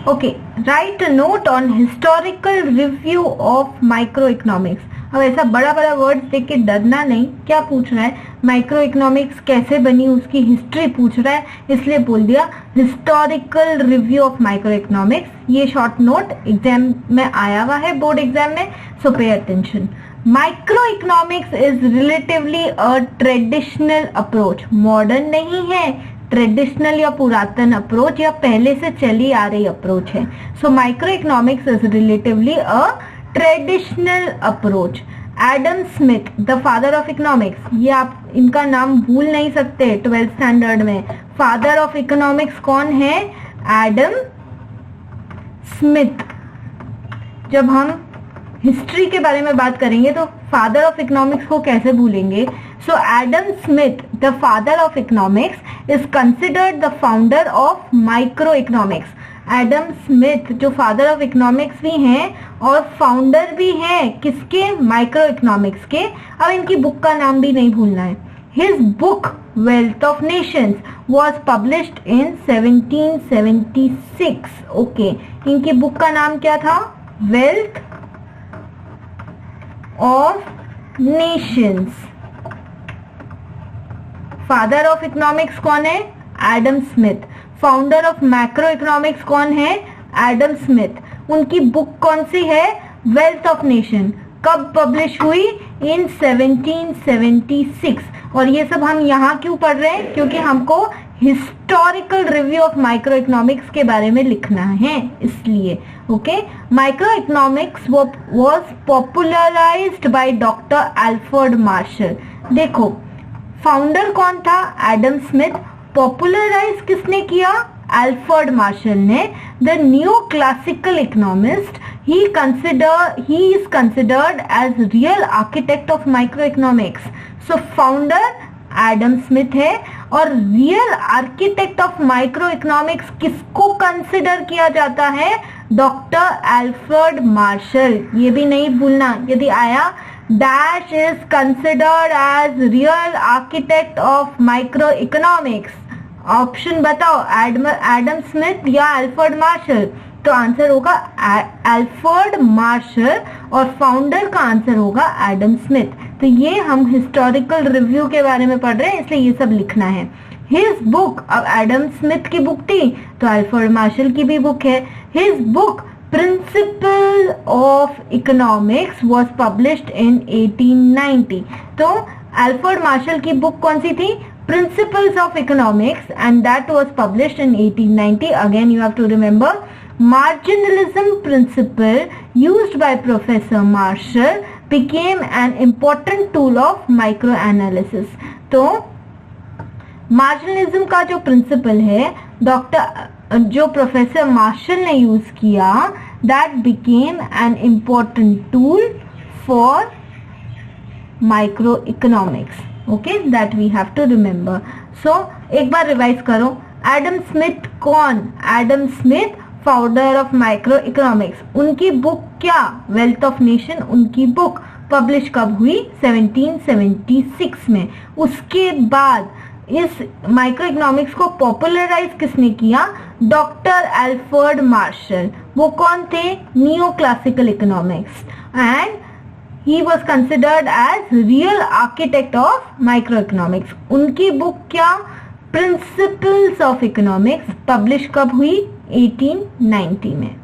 Okay, right note on historical review of micro economics. अब ऐसा बड़ा बड़ा वर्ड्स देख के डरना नहीं। क्या पूछ रहा है, माइक्रो इकोनॉमिक्स कैसे बनी उसकी हिस्ट्री पूछ रहा है, इसलिए बोल दिया historical review of micro economics. ये शॉर्ट नोट एग्जाम में आया हुआ है, बोर्ड एग्जाम में, so pay attention. Microeconomics is relatively a traditional approach, modern नहीं है, ट्रेडिशनल या पुरातन अप्रोच या पहले से चली आ रही अप्रोच है। So micro economics is relatively a traditional approach. Adam Smith, the father of economics, ये आप इनका नाम भूल नहीं सकते 12th स्टैंडर्ड में। फादर ऑफ इकोनॉमिक्स कौन है? Adam Smith. जब हम हिस्ट्री के बारे में बात करेंगे तो फादर ऑफ इकोनॉमिक्स को कैसे भूलेंगे। So Adam Smith, the father of economics, is considered the founder of micro economics. Adam Smith जो फादर ऑफ इकोनॉमिक्स भी हैं और फाउंडर भी हैं किसके? माइक्रो इकोनॉमिक्स के। अब इनकी बुक का नाम भी नहीं भूलना है। His book wealth of Nations was published in 1776। Okay, इनकी बुक का नाम क्या था? Wealth of Nations. Father of economics कौन है? Adam Smith. Founder of macro economics कौन है? Adam Smith. उनकी बुक कौन सी है? Wealth of nation. कब पब्लिश हुई? इन 1776। और ये सब हम यहाँ क्यों पढ़ रहे हैं? क्योंकि हमको historical review of micro economics के बारे में लिखना है, इसलिए। Okay, micro economics was popularised by doctor Alfred martial. देखो, फाउंडर कौन था? Adam Smith. पॉपुलराइज किसने किया? एल्फ्रेड मार्शल ने। The new classical economist, he is considered as real architect of microeconomics. So founder Adam Smith है और real architect of micro economics किसको consider किया जाता है? Doctor Alfred Marshall. ये भी नहीं भूलना, यदि आया dash is considered as real architect of micro economics, option बताओ, एडम स्मिथ या एल्फ्रेड मार्शल? तो आंसर होगा एल्फ्रेड मार्शल और फाउंडर का आंसर होगा एडम स्मिथ। तो ये हम हिस्टोरिकल रिव्यू के बारे में पढ़ रहे हैं, इसलिए ये सब लिखना है। हिज बुक, अब एडम स्मिथ की बुक थी तो एल्फ्रेड मार्शल की भी बुक है। His book principle of economics was published in 1890। तो एल्फ्रेड मार्शल की बुक कौन सी थी? Principles of Economics, and that was published in 1890. Again, you have to remember, marginalism principle used by Professor Marshall became an important tool of microanalysis. तो marginalism का जो principle है जो professor Marshall ने use किया, that became an important tool for microeconomics. Okay, that we have to remember. So एक बार revise करो, एडम स्मिथ कौन? Adam Smith founder of micro economics. उनकी बुक क्या? Wealth of nation. उनकी बुक पब्लिश कब हुई? 1776 में। उसके बाद इस माइक्रो इकोनॉमिक्स को पॉपुलराइज किसने किया? Doctor Alfred martial. वो कौन थे? New classical economics, and he was considered as real architect of microeconomics. उनकी बुक क्या? Principles of Economics, पब्लिश कब हुई? 1890 में।